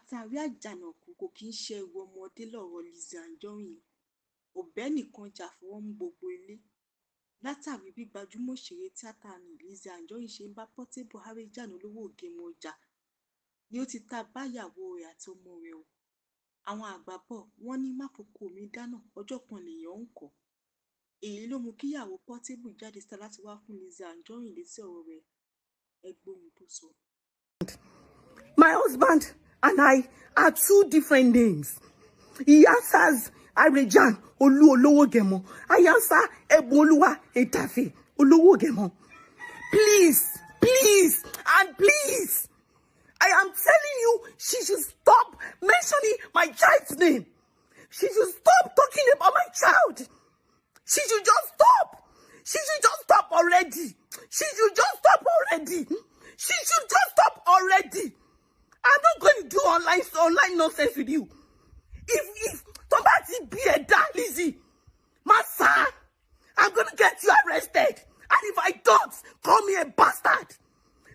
àtàrí àjànàkú kò kí ń ṣe ẹrù ọmọdé lọ́rọ̀ Lizzy Anjorin. Ọ̀bẹ nìkan jà fọwọ́ mú gbogbo ilé. Látàrí bí gbajúmọ̀ òṣèré tíátà ní Lizzy Anjorin ṣe ń bá Portable Harejan olówó Ògèmọ jà ni ó ti ta báyàwó rẹ̀ àti ọmọ rẹ̀ o. Àwọn àgbà bọ̀ wọ́n ní má foko mi dáná ọjọ́ kan lèèyàn ń kọ́. Èyí ló mú kíyàwó Portable jáde síta láti wá fún Lizzy Anjorin létí ọ̀rọ̀ rẹ̀. Ẹ gbọ́ ohun tó sọ. My husband and I are two different names. He answers Harejan Olowo Ogemo. I answer Eboluwa Etafe Olowo Ogemo. Please, please, and please, I am telling you, she should stop mentioning my child's name. She should stop talking about my child. She should just stop. She should just stop already. She should just stop already. She should just stop already. I'm not going to do online nonsense with you. If somebody be a dad, Lizzy, Massa, I'm going to get you arrested. And if I don't, call me a bastard.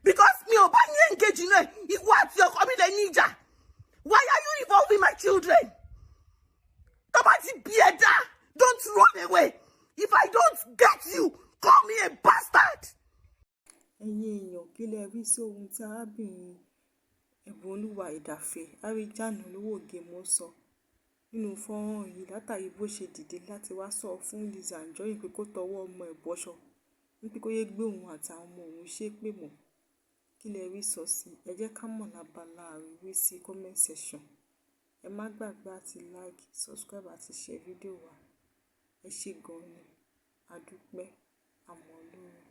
Because me or you engage in it, if what you're coming a ninja. Why are you involving my children? Somebody be a dad. Don't run away. If I don't get you, call me a bastard. Ẹ̀yin èèyàn kí lẹ rí sí ohun tí arábìnrin Eboluwa Etafe Harejan olówó Ògèmọ sọ nínú fọ́nrán yìí látàrí bó ṣe dìde láti wá sọ fún Lizzy Anjorin pé kó tọwọ́ ọmọ ẹ̀ bọ́ṣọ wípé kó yé gbé òun àtàwọn ọmọ òun ṣépè mọ́. Kí lẹ rí sọ sí? Ẹ jẹ́ ká mọ̀ lábala àríwí sí comment section. Ẹ má gbàgbé àti like, subscribe àti share fídíò wa. Ẹ ṣé gan ni. A dúpẹ́ àmọ́ lóore.